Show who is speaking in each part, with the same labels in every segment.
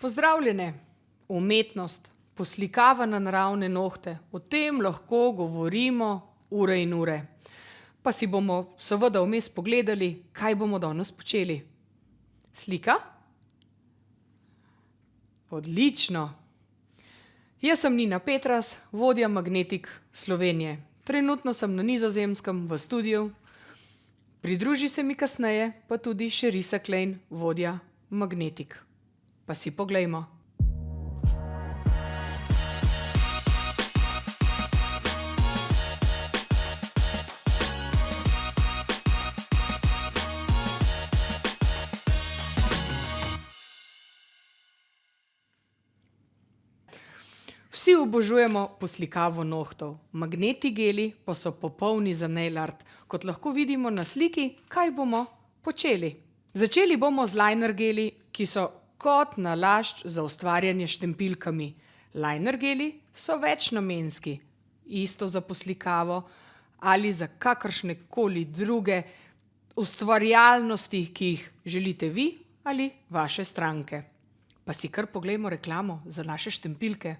Speaker 1: Pozdravljene! Umetnost, poslikava na naravne nohte, o tem lahko govorimo ure in ure. Pa si bomo seveda vmes pogledali, kaj bomo danes počeli. Slika? Odlično! Jaz sem Nina Petras, vodja Magnetik Slovenije. Trenutno sem na Nizozemskem v studiu. Pridruži se mi kasneje pa tudi Sherisa Klein, vodja Magnetik. Pa si poglejmo. Vsi obožujemo poslikavo nohtov, magneti geli pa so popolni za nail art. Kot lahko vidimo na sliki, kaj bomo počeli. Začeli bomo z liner geli, ki so kot nalašč za ustvarjanje s štempilkami. Liner geli so večnamenski, isto za poslikavo ali za kakršnekoli druge ustvarjalnosti, ki jih želite vi ali vaše stranke. Pa si kar poglejmo reklamo za naše štempilke.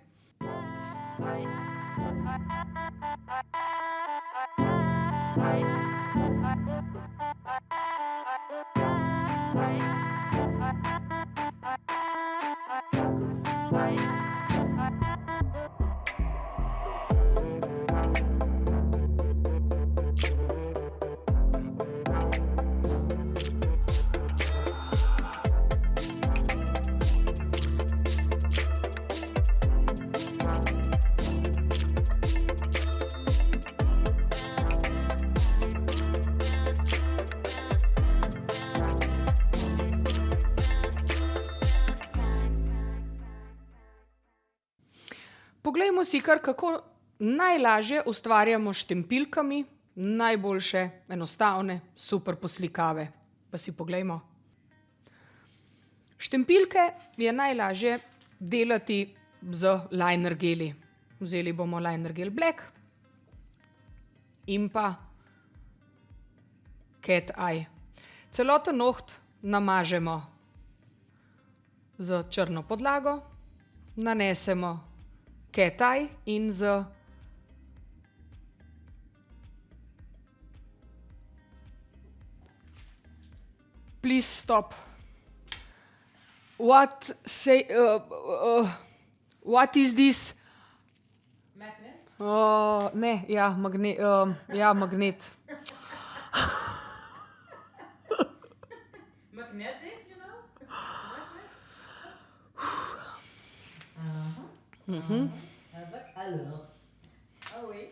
Speaker 1: Poglejmo si kar, kako najlažje ustvarjamo s štempilkami najboljše, enostavne, super poslikave. Pa si poglejmo. Štempilke je najlažje delati z liner geli. Vzeli bomo liner gel Black in pa Cat Eye. Celoten noht namažemo s črno podlago, nanesemo Cat Eye in z Please stop. What is this?
Speaker 2: Magnet?
Speaker 1: Ne, ja, magnet.
Speaker 2: Magnetic, you know? Avec alors. Ah oui.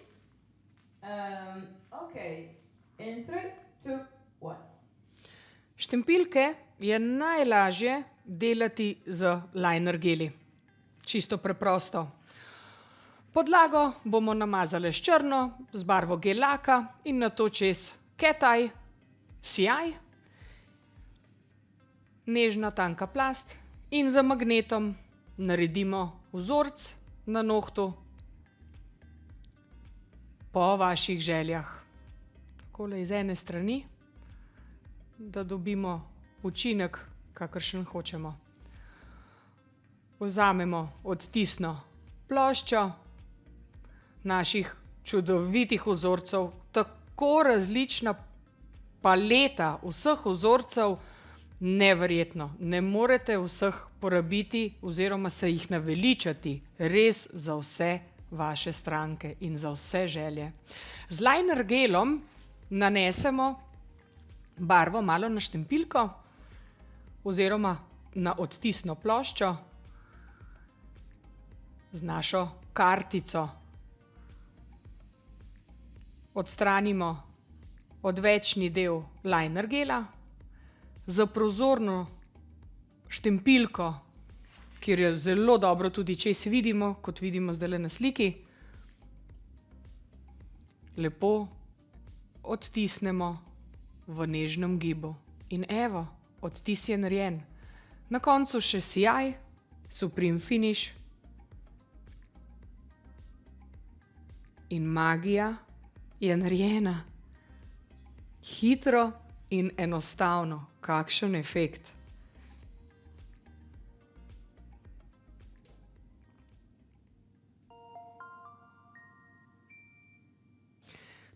Speaker 2: Okay. In 3, 2, 1.
Speaker 1: Štempilke je najlažje delati z liner geli. Čisto preprosto. Podlago bomo namazali s črno, z barvo gel laka in nato čez Cat Eye, sijaj, nežna tanka plast in z magnetom naredimo vzorec na nohtu po vaših željah. Takole iz ene strani, da dobimo učinek, kakršen hočemo. Vzamemo odtisno ploščo naših čudovitih vzorcev, tako različna paleta vseh vzorcev, neverjetno. Ne morete vseh porabiti oziroma se jih naveličati res za vse vaše stranke in za vse želje. Z liner gelom nanesemo barvo malo na štempilko oziroma na odtisno ploščo z našo kartico. Odstranimo odvečni del liner gela, z prozorno štempilko, kjer jo zelo dobro tudi čez vidimo, kot vidimo zdajle na sliki, lepo odtisnemo v nežnem gibu. In evo, odtis je narejen. Na koncu še sijaj, supreme finish in magija je narejena. Hitro in enostavno. Kakšen efekt.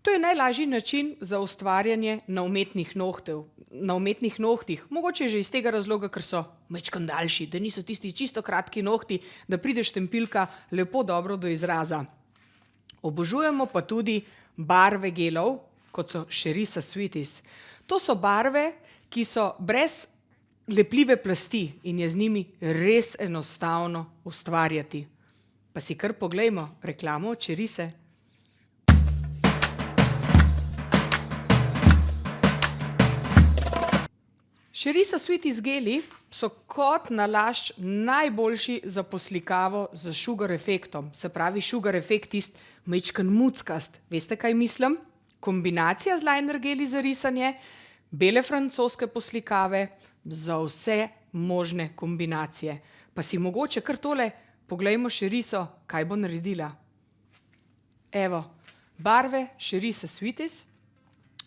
Speaker 1: To je najlažji način za ustvarjanje na umetnih nohtih. Mogoče že iz tega razloga, ker so majčkeno daljši, da niso tisti čisto kratki nohti, da pride štempilka lepo dobro do izraza. Obožujemo pa tudi barve gelov, kot so Sherissa Sweeties. To so barve, ki so brez lepljive plasti in je z njimi res enostavno ustvarjati. Pa si kar poglejmo reklamo od Sherisse. Sherissa Sweeties geli so kot nalašč najboljši za poslikavo z sugar efektom. Se pravi, sugar efekt tist majčken muckast. Veste, kaj mislim? Kombinacija z liner geli za risanje, bele francoske poslikave za vse možne kombinacije. Pa si mogoče kar tole poglejmo Sherisso, kaj bo naredila. Evo, barve Sherissa Sweeties.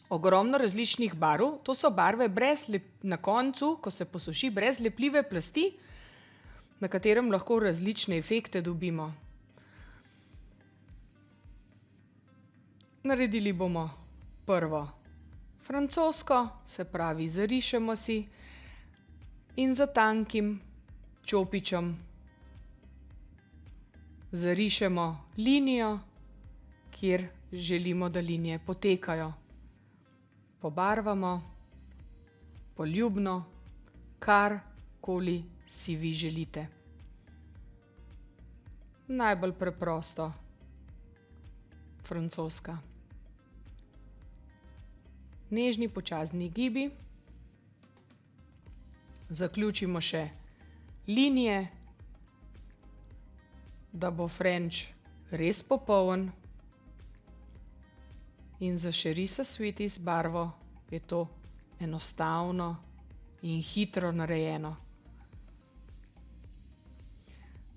Speaker 1: Ogromno različnih barv, to so barve na koncu, ko se posuši, brez lepljive plasti, na katerem lahko različne efekte dobimo. Naredili bomo prvo francosko, se pravi, zarišemo si in za tankim čopičem zarišemo linijo, kjer želimo, da linije potekajo. Pobarvamo, poljubno, karkoli si vi želite. Najbolj preprosto, francoska. Nežni, počasni gibi. Zaključimo še linije, da bo French res popoln. In za Sherissa Sweeties barvo je to enostavno in hitro narejeno.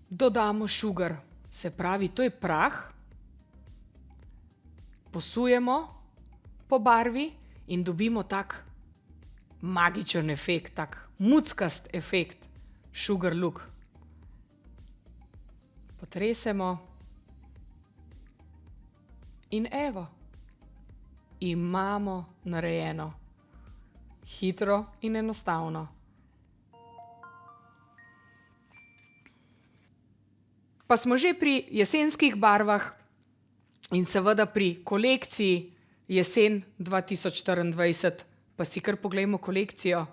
Speaker 1: Dodamo sugar, se pravi, to je prah. Posujemo po barvi in dobimo tak magičen efekt, tak muckast efekt, sugar look. Potresemo in evo. Imamo narejeno. Hitro in enostavno. Pa smo že pri jesenskih barvah in seveda pri kolekciji jesen 2024. Pa si kar poglejmo kolekcijo.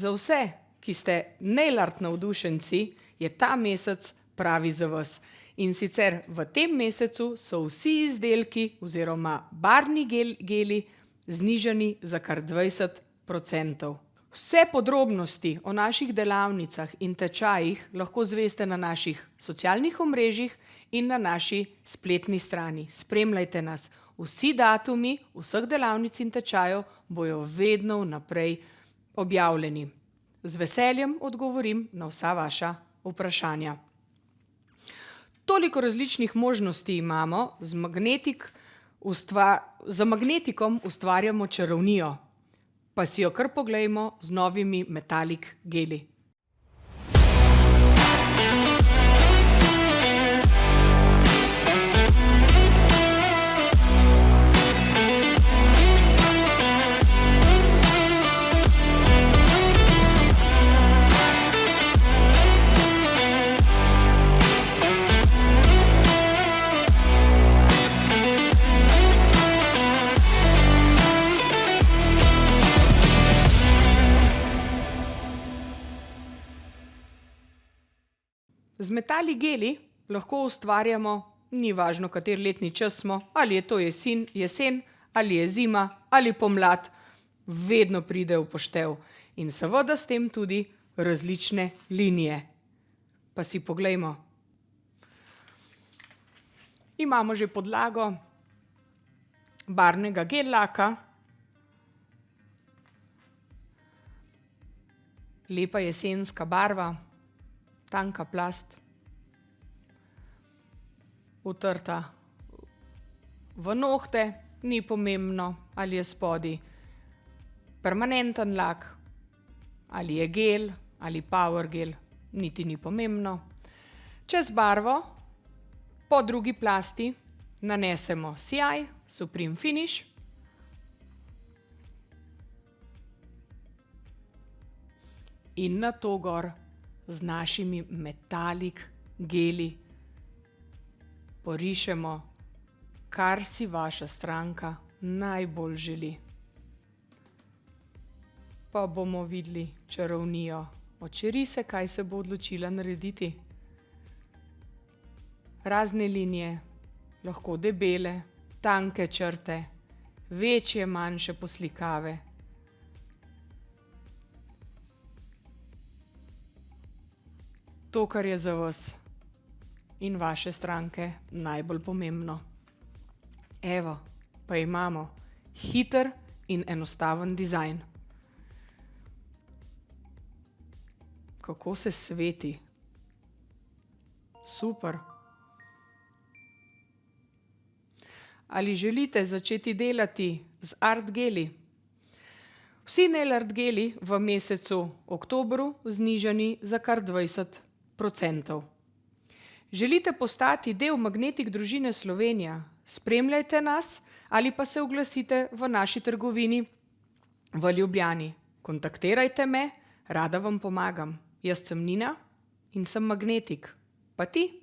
Speaker 1: Za vse, ki ste nail art navdušenci, je ta mesec pravi za vas. In sicer v tem mesecu so vsi izdelki oziroma barvni geli znižani za kar 20%. Vse podrobnosti o naših delavnicah in tečajih lahko zveste na naših socialnih omrežjih in na naši spletni strani. Spremljajte nas. Vsi datumi vseh delavnic in tečajev bojo vedno vnaprej objavljeni. Z veseljem odgovorim na vsa vaša vprašanja. Toliko različnih možnosti imamo, z magnetikom ustvarjamo čarovnijo. Pa si jo kar poglejmo z novimi metalik geli. Z metali geli lahko ustvarjamo ni važno, kateri letni čas smo, ali je to jesen, ali je zima, ali pomlad, vedno pride v poštev. In seveda s tem tudi različne linije. Pa si poglejmo. Imamo že podlago barvnega gel laka. Lepa jesenska barva, tanka plast, utrta v nohte, ni pomembno, ali je spodaj permanenten lak, ali je gel, ali power gel, niti ni pomembno. Čez barvo po drugi plasti nanesemo sijaj, Supreme Finish. In na to gor z našimi metalik geli porišemo, kar si vaša stranka najbolj želi. Pa bomo videli čarovnijo očerise, kaj se bo odločila narediti. Razne linije, lahko debele, tanke črte, večje, manjše poslikave. To, kar je za vas in vaše stranke najbolj pomembno. Evo, pa imamo hiter in enostaven dizajn. Kako se sveti. Super. Ali želite začeti delati z art geli? Vsi nail art geli v mesecu oktobru znižani za kar 20%. Želite postati del Magnetic družine Slovenija? Spremljajte nas ali pa se oglasite v naši trgovini v Ljubljani. Kontaktirajte me, rada vam pomagam. Jaz sem Nina in sem Magnetic. Pa ti?